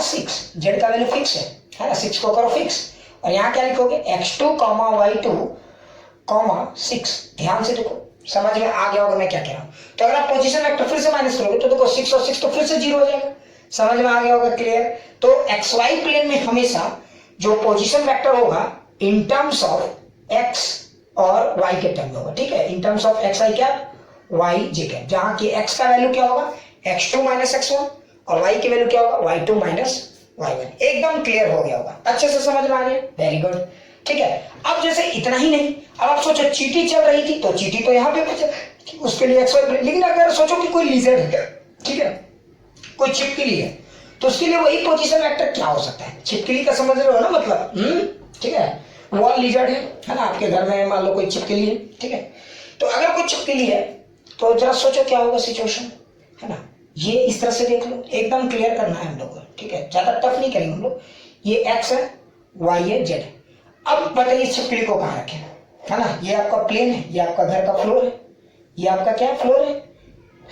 6, जेड का वैल्यू फिक्स है ना, 6 को करो फिक्स, और यहाँ क्या लिखोगे, x2, y2, 6। ध्यान से देखो, समझ में आ गया होगा मैं क्या कह रहा हूँ। तो अगर आप पोजीशन वेक्टर फिर से माइनस करोगे तो देखो 6 और 6 तो फिर से 0 हो जाएगा, समझ में आ गया होगा, क्लियर। तो XY प्लेन में हमेशा जो पोजीशन वेक्टर होगा इन टर्म्स ऑफ x और y के टर्म में होगा, ठीक है, इन टर्म्स ऑफ xi क्या, yj क्या, जहां की x का वैल्यू क्या होगा, x2 माइनस x1, और y की वैल्यू क्या होगा, y2 माइनस y1। एकदम क्लियर हो गया होगा, अच्छे से समझ में आ गया, वेरी गुड, ठीक है। अब जैसे इतना ही नहीं, अब आप सोचो चीटी चल रही थी, तो चीटी तो यहाँ पे बचे, उसके लिए XY प्लेन, लेकिन अगर सोचो कि कोई लीजर है, ठीक है, कोई छिपकली है, तो उसके लिए वही पोजीशन वेक्टर क्या हो सकता है, छिपकली का समझ रहे हो ना मतलब, ठीक है, वॉल लिजर्ड है ना, आपके घर में मान लो कोई छिपकली है, ठीक है। तो अगर कोई छिपकली है तो जरा सोचो क्या होगा सिचुएशन, है ना, ये इस तरह से देख लो, एकदम क्लियर करना है हम लोग को, ठीक है, ज्यादा टफ नहीं करेंगे हम लोग। ये x है, y है, z है। अब बताइए इस छिपकली को कहाँ रखें, है ना, ये आपका प्लेन है, ये आपका घर का फ्लोर है, ये आपका क्या फ्लोर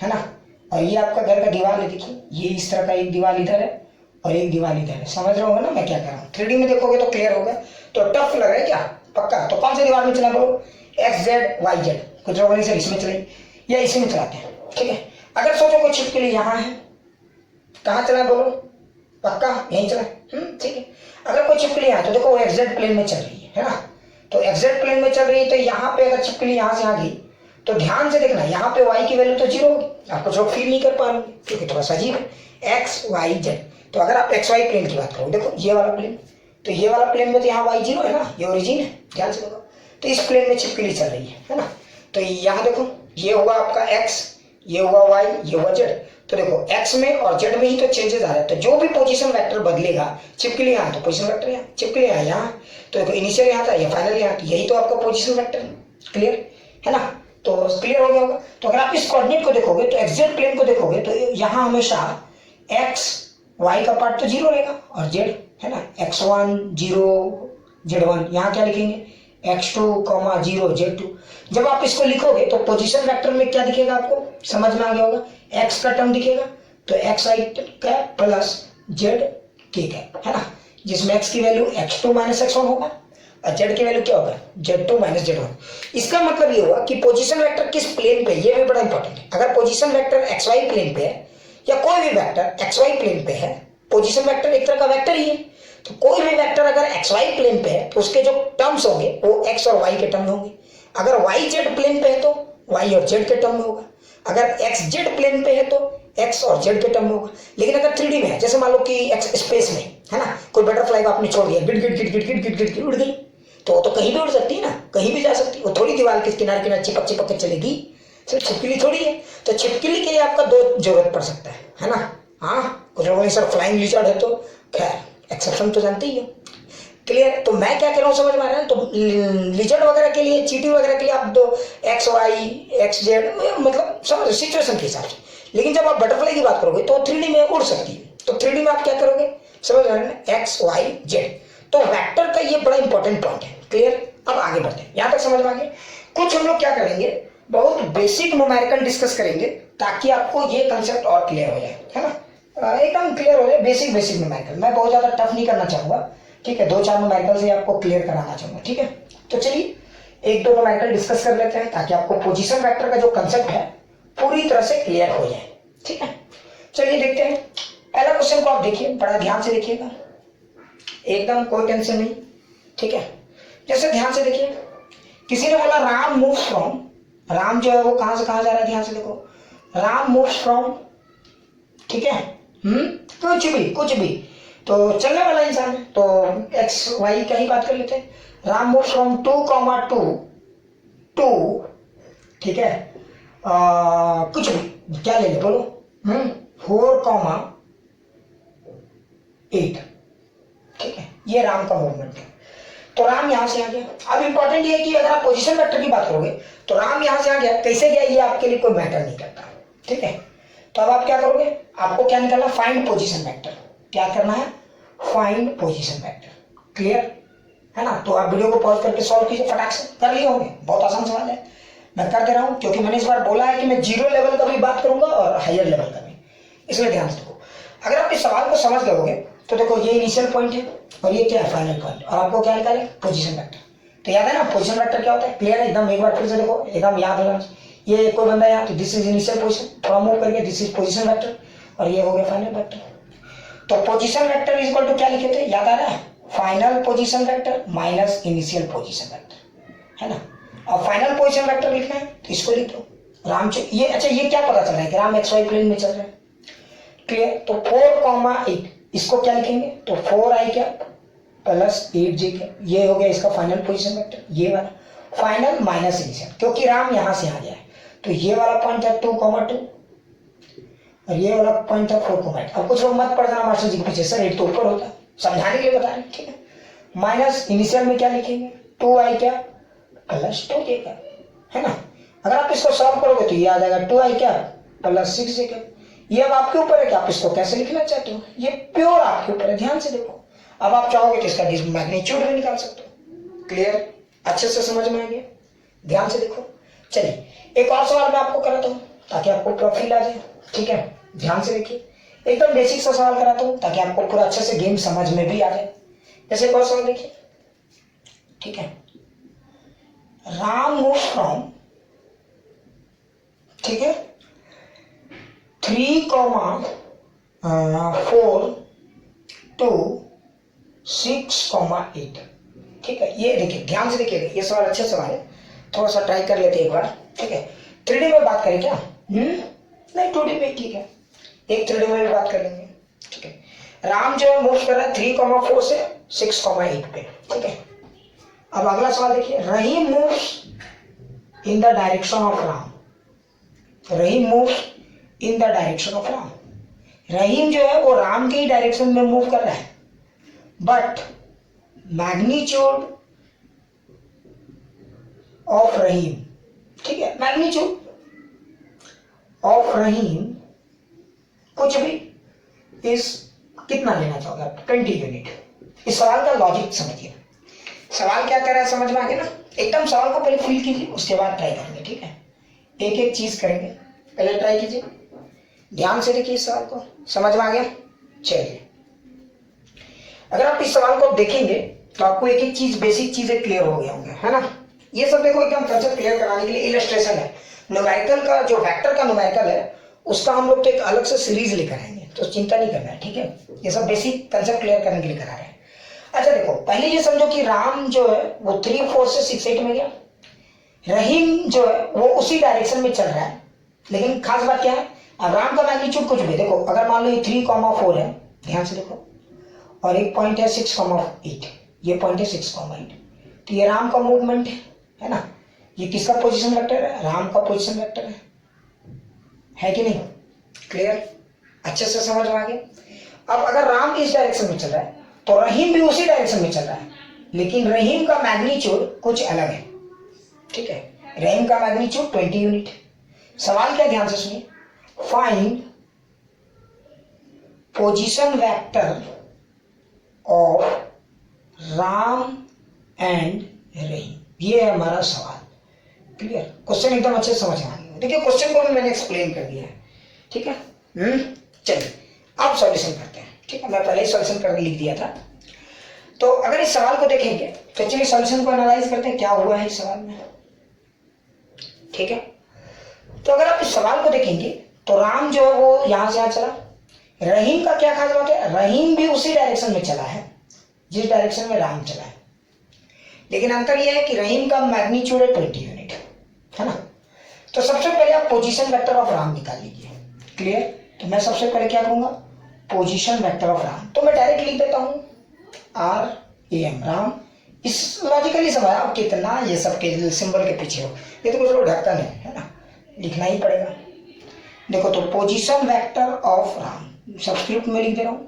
है ना, और ये आपका घर का दीवार है, देखिए ये इस तरह का एक दीवार इधर है और एक दीवार इधर है, समझ रहे होगा ना मैं क्या कह रहा हूँ। 3D में देखोगे तो क्लियर होगा, तो टफ लग रहा है क्या, पक्का। तो कौन से दीवार में चला बोलो, एक्स जेड वाई जेड, कुछ लोगों ने इसमें चलाई या इसमें चलाते हैं, ठीक है। अगर सोचो कोई छिपकली यहाँ है, कहाँ चला बोलो, पक्का यहीं चला, ठीक है। अगर कोई छिपकली यहाँ, तो देखो वो एक्जेड प्लेन में चल रही है ना, तो एक्जेड प्लेन में चल रही है, तो यहाँ पे अगर छिपकली यहाँ से आ गई तो ध्यान से देखना, यहाँ पे y की वैल्यू तो 0 होगी, आप कुछ फील नहीं कर पा रहे, क्योंकि थोड़ा सा अजीब है, एक्स वाई जेड। तो अगर आप एक्स वाई प्लेन की बात करो, देखो ये वाला प्लेन, तो ये वाला प्लेन में तो यहाँ y 0 है ना, ये ओरिजिन है, ध्यान से देखो, तो इस प्लेन में छिपकली चल रही है ना, तो यहाँ देखो ये होगा आपका x, ये हुआ y, ये हुआ z। तो देखो x में और z में ही तो चेंजेस आ रहे हैं, तो जो भी पोजीशन वेक्टर बदलेगा, छिपकली यहाँ तो पोजीशन वेक्टर यहाँ, छिपकली यहाँ, तो देखो इनिशियल यहाँ था, ये फाइनल यहाँ, यही तो आपका पोजीशन वेक्टर है, क्लियर है ना, तो क्लियर हो गया होगा। तो अगर आप इस कोऑर्डिनेट को देखोगे, तो एक्जेक्ट प्लेन को देखोगे, तो यहाँ हमेशा x y का पार्ट तो 0 रहेगा, और z है ना, x1 0 z1, यहाँ क्या लिखेंगे, x2 0 z2। जब आप इसको लिखोगे तो पोजीशन वेक्टर में क्या दिखेगा आपको, समझ में आ गया होगा, x का टर्म दिखेगा, तो x i cap plus z k cap, है ना, जिसमें x की वैल्यू x2 माइनस x1 होगा, और z की वैल्यू क्या होगा, z2 माइनस z1। इसका मतलब ये हुआ कि पोजीशन वेक्टर किस प्लेन पे, ये भी बड़ा इंपॉर्टेंट है। अगर पोजीशन वेक्टर xy प्लेन पे है, या कोई भी वेक्टर xy प्लेन पे है, पोजीशन वेक्टर एक तरह का वेक्टर ही है, तो कोई भी वेक्टर अगर xy प्लेन पे है तो उसके जो टर्म्स होंगे वो x और y के टर्म में होंगे। अगर yz प्लेन पे है तो y और z के टर्म में होगा, अगर xz प्लेन पे है तो x और z के टर्म में होगा। लेकिन अगर 3D में है, जैसे मान लो कि x स्पेस में है ना, कोई बटरफ्लाई को आपने छोड़ दिया, गिट गिट गिट गिट गिट गिट गिट उड़ गई, तो कहीं भी उड़ सकती है ना, कहीं भी जा सकती है, वो थोड़ी दीवार के किनारे किनारे चिपक चिपक के चलेगी, सिर्फ छिपकली थोड़ी है। तो छिपकली के लिए आपका दो जरूरत पड़ सकता है ना। हाँ, कुछ लोगों ने सर फ्लाइंग लिजर्ड है, तो खैर एक्सेप्शन तो जानते ही हो, क्लियर। तो मैं क्या कह रहा हूँ समझ में आ रहा है। तो लिजर्ड वगैरह के लिए, चीटी वगैरह के लिए आप दो एक्स वाई एक्स जेड, मतलब समझ सिचुएशन के हिसाब से। लेकिन जब आप बटरफ्लाई की बात करोगे तो 3D में उड़ सकती है, तो 3D में आप क्या करोगे, समझ रहे हैं, एक्स वाई जेड। तो वेक्टर का ये बड़ा इंपॉर्टेंट पॉइंट है, क्लियर। अब आगे बढ़ते हैं, यहाँ तक समझ में आ गया। कुछ हम लोग क्या करेंगे, बहुत बेसिक न्यूमेरिकल डिस्कस करेंगे, ताकि आपको ये कंसेप्ट और क्लियर हो जाए, है ना, एकदम क्लियर हो जाए, बेसिक बेसिक न्यूमेरिकल। मैं बहुत ज्यादा टफ नहीं करना चाहूंगा, ठीक है, 2-4 न्यूमेरिकल से आपको क्लियर कराना चाहूंगा, ठीक है। तो चलिए 1-2 न्यूमेरिकल डिस्कस कर लेते हैं, ताकि आपको पोजीशन वेक्टर का जो कंसेप्ट है पूरी तरह से क्लियर हो जाए, ठीक है। चलिए देखते हैं। पहला क्वेश्चन को आप देखिए, बड़ा ध्यान से देखिएगा, एकदम कोई टेंशन नहीं, ठीक है। जैसे ध्यान से देखिए, किसी ने बोला राम मूव फ्रॉम, राम जो है वो कहां से कहां जा रहा है, ध्यान से देखो, राम मूव फ्रॉम, ठीक है, कुछ भी तो चलने वाला इंसान है, तो एक्स वाई का ही बात कर लेते हैं। राम मूव फ्रॉम 2, 2, ठीक है, कुछ भी क्या ले ले बोलो? 4,8। ठीक है, ये राम का मूवमेंट है। तो राम यहां से आ गया। अब इंपॉर्टेंट ये है कि अगर आप पोजीशन वेक्टर की बात करोगे तो राम यहां से आ गया, कैसे गया ये आपके लिए कोई मैटर नहीं करता। ठीक है, तो अब आप क्या करोगे? आपको क्या निकालना? Find position vector. क्या करना है? Find position vector. क्लियर है ना? तो आप वीडियो को पॉज करके सॉल्व कीजिए, फटाक से कर लिए होंगे। बहुत आसान सवाल है, मैं कर दे रहा हूं क्योंकि मैंने इस बार बोला है कि मैं जीरो लेवल का भी बात करूंगा और हायर लेवल का भी, इसलिए ध्यान से देखो। अगर आप इस सवाल को समझ गए तो देखो ये इनिशियल पॉइंट है और ये क्या है? Final point. और आपको क्या निकाले? Position vector. तो याद है ना पोजीशन वेक्टर क्या होता है? क्लियर है एकदम? एक बार फिर से देखो, एकदम याद होना। ये कोई बंदा यहाँ, तो दिस इज इनिशियल पोजीशन, थोड़ा मूव करके दिस इज पोजीशन वेक्टर, और ये हो गया फाइनल वेक्टर। तो position vector is equal to क्या लिखे थे? याद आ रहा है? Final position vector minus initial position vector, है ना? अब फाइनल पोजीशन वेक्टर लिखना है तो इसको लिख दो राम। ये अच्छा, ये क्या पता चल रहा है कि राम XY प्लेन में चल रहा है। क्लियर? तो 4,8 इसको क्या लिखेंगे? तो 4i क्या प्लस 8j क्या, ये हो गया इसका फाइनल पोजीशन वेक्टर। ये वाला फाइनल माइनस इनिशियल, क्योंकि राम यहां से आ गया है तो ये वाला पॉइंट है 2,2 और ये वाला पॉइंट है 4,8। अब कुछ लोग मत पड़ जाना मास्टर जी के पीछे, सर 8 तो ऊपर होता है, समझाने के लिए बता रहे। ठीक है, माइनस इनिशियल में क्या लिखेंगे? 2i क्या प्लस 2j क्या, है ना? अगर आप इसको सॉल्व करोगे तो ये आ जाएगा 2i क्या प्लस 6j क्या। ये अब आपके ऊपर है कि आप इसको कैसे लिखना चाहते हो, ये प्योर आपके ऊपर है। ध्यान से देखो, अब आप चाहोगे तो इसका मैग्नीट्यूड भी निकाल सकते हो। क्लियर? अच्छे से समझ में आ गया? ध्यान से देखो। चलिए एक और सवाल मैं आपको कराता हूँ ताकि आपको पूरा फील आ जाए। ठीक है, ध्यान से देखिए, एकदम बेसिक सा सवाल कराता हूँ ताकि आपको पूरा अच्छे से गेम समझ में भी आ जाए। जैसे एक और सवाल देखिए। ठीक है, राम मूव फ्रॉम, ठीक है, 3,4 to 6,8। ठीक है, ये देखिए ध्यान से देखिए, ये सवाल अच्छा सवाल है, थोड़ा सा ट्राई कर लेते हैं एक बार। ठीक है, 3D में बात करें क्या? नहीं 2D में ठीक है, एक 3D में भी बात कर लेंगे। ठीक है, राम जो है मूव कर रहा है 3,4 से 6,8 पे। ठीक है, अब अगला सवाल देखिए, Rahim moves in the direction of Ram. Rahim moves in the direction of Ram. Rahim जो है वो राम के ही डायरेक्शन में मूव कर रहा है, बट मैग्नीट्यूड ऑफ रहीम, ठीक है, मैग्नीट्यूड ऑफ रहीम कुछ भी इस कितना लेना चाहोगे आप? 20 यूनिट। इस सवाल का लॉजिक समझिए, सवाल क्या कर रहा है समझ में आ गया ना? एकदम सवाल को पहले फील कीजिए, उसके बाद ट्राई करेंगे। ठीक है, एक एक चीज करेंगे, पहले ट्राई कीजिए, ध्यान से देखिए इस सवाल को, समझ में आ गया? चलिए, अगर आप इस सवाल को देखेंगे तो आपको एक एक चीज, बेसिक चीजें क्लियर हो गया होंगे, है ना? ये सब देखो एकदम कंसेप्ट क्लियर कराने के लिए इलस्ट्रेशन है। न्यूमेरिकल का जो वेक्टर का न्यूमेरिकल है उसका हम लोग तो एक अलग से सीरीज लेकर आएंगे, तो चिंता नहीं करना है। ठीक है, ये सब बेसिक कंसेप्ट क्लियर करने के लिए करा रहे हैं। अच्छा देखो, पहले ये समझो कि राम जो है वो 3,4 से 6,8 में गया, रहीम जो है वो उसी डायरेक्शन में चल रहा है, लेकिन खास बात क्या है, अब राम का मैग्नीट्यूड कुछ भी देखो, अगर मान लो ये 3,4 है, ध्यान से देखो, और एक पॉइंट है 6,8, ये पॉइंट है 6,8, तो ये राम का मूवमेंट है ना? ये किसका पोजीशन वेक्टर है? राम का पोजीशन वेक्टर है कि नहीं? क्लियर? अच्छे से समझ में आ गया? अब अगर राम इस डायरेक्शन में चल रहा है तो रहीम भी उसी डायरेक्शन में चल रहा है, लेकिन रहीम का मैग्नीट्यूड कुछ अलग है। ठीक है, रहीम का मैग्नीट्यूड 20 यूनिट। सवाल क्या, ध्यान से सुनिए, find position vector of Ram and Rahim, ये है हमारा सवाल। क्लियर? क्वेश्चन एकदम अच्छे से समझ में आ गया। देखिए क्वेश्चन को भी मैंने एक्सप्लेन कर दिया है। ठीक है, चलिए अब सॉल्यूशन करते हैं। ठीक है, मैं पहले ही सॉल्यूशन करके लिख दिया था, तो अगर इस सवाल को देखेंगे तो चलिए सॉल्यूशन को एनालाइज करते हैं क्या हुआ है इस सवाल में। ठीक है, तो अगर आप इस सवाल को देखेंगे तो राम जो है वो यहां से यहां चला, रहीम का क्या खास बात है, रहीम भी उसी डायरेक्शन में चला है जिस डायरेक्शन में राम चला है, लेकिन अंतर यह है कि रहीम का मैग्नीट्यूड है 20 यूनिट, है ना? तो सबसे पहले आप पोजीशन वेक्टर ऑफ राम निकाल लीजिए। क्लियर? तो मैं सबसे पहले क्या करूंगा, पोजीशन वेक्टर ऑफ राम, तो मैं डायरेक्ट लिख देता हूं RAM, राम। इस लॉजिकली समझा, आप कितना ये सब के सिंबल के पीछे हो, ये तो कुछ लोग ढकता नहीं है ना, लिखना ही पड़ेगा। देखो तो position vector of Ram subscript में लिख दे रहा हूं।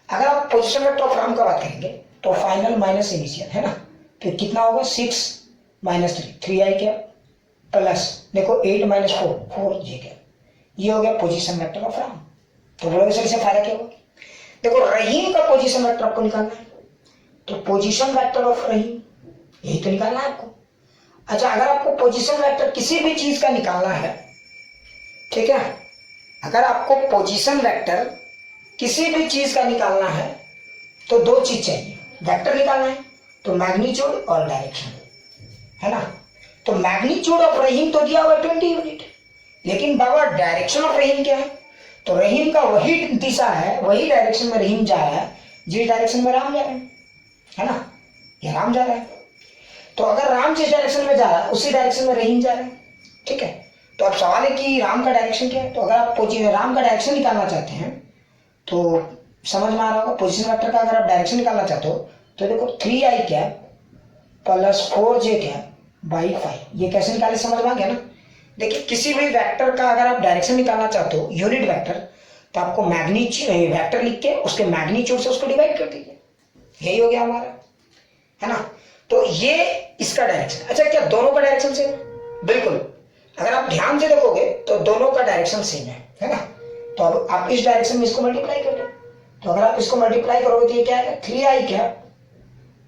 अगर आप पोजीशन वेक्टर ऑफ राम का बात करेंगे तो फाइनल माइनस इनिशियल है ना, तो कितना होगा 6 माइनस 3 आई क्या प्लस देखो 8 माइनस 4 जे क्या, ये हो गया पोजीशन वेक्टर ऑफ राम। तो बोलोगे सर इससे फायदा क्या होगा? देखो रहीम का पोजीशन वेक्टर आपको निकालना है, तो पोजीशन वेक्टर ऑफ रहीम यही तो निकालना है आपको। अच्छा अगर आपको पोजीशन वेक्टर किसी भी चीज का निकालना है, ठीक है, अगर आपको पोजीशन वेक्टर किसी भी चीज का निकालना है तो दो चीज चाहिए, वेक्टर निकालना है तो मैग्नीट्यूड और डायरेक्शन, है ना। तो मैग्नीट्यूड ऑफ रहीम तो दिया हुआ 20 यूनिट, लेकिन बाबा डायरेक्शन ऑफ रहीम क्या है? तो रहीम का वही दिशा है, वही डायरेक्शन में रहीम जा रहा है जिस डायरेक्शन में राम जा रहे हैं, है ना, ये राम जा रहा है। तो अगर राम जिस डायरेक्शन में जा रहा है उसी डायरेक्शन में रहीम जा रहा है, ठीक है। तो अब सवाल है कि राम का डायरेक्शन क्या है? तो अगर आप राम का डायरेक्शन निकालना चाहते हैं तो समझ में आ रहा होगा, पोजीशन वेक्टर का अगर आप डायरेक्शन निकालना चाहते हो तो देखो 3i cap plus 4j cap by 5, ये कैसे निकाले समझ में आ गया ना। देखिए किसी भी वेक्टर का अगर आप डायरेक्शन निकालना चाहते हो यूनिट वेक्टर, तो आपको मैग्नीट्यूड वेक्टर लिख के उसके मैग्नीट्यूड से उसको डिवाइड कर दीजिए, यही हो गया हमारा, है ना। तो ये इसका डायरेक्शन। अच्छा क्या दोनों का डायरेक्शन सेम है? बिल्कुल, अगर आप ध्यान से देखोगे तो दोनों का डायरेक्शन सेम है ना। तो अब आप इस डायरेक्शन में इसको मल्टीप्लाई कर दो, तो अगर आप इसको मल्टीप्लाई करोगे तो ये क्या है 3i cap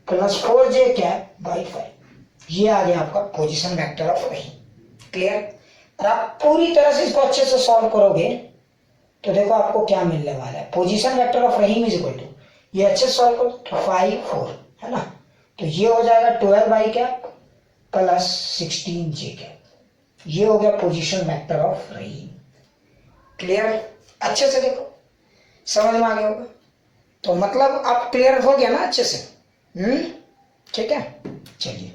plus 4j cap by 5, ये आ गया आपका position vector of Rahim. Clear? और आप पूरी तरह से इसको अच्छे से सॉल्व करोगे तो देखो आपको क्या मिलने वाला है, position vector of Rahim is equal to, ये अच्छे से सॉल्व करो तो 5 4, है ना। तो ये हो जाएगा 12i cap plus 16j cap, ये हो गया position vector of Rahim. Clear? अच्छे से देखो, समझ में आ गया होगा। तो मतलब अब क्लियर हो गया ना अच्छे से, ठीक है, चलिए।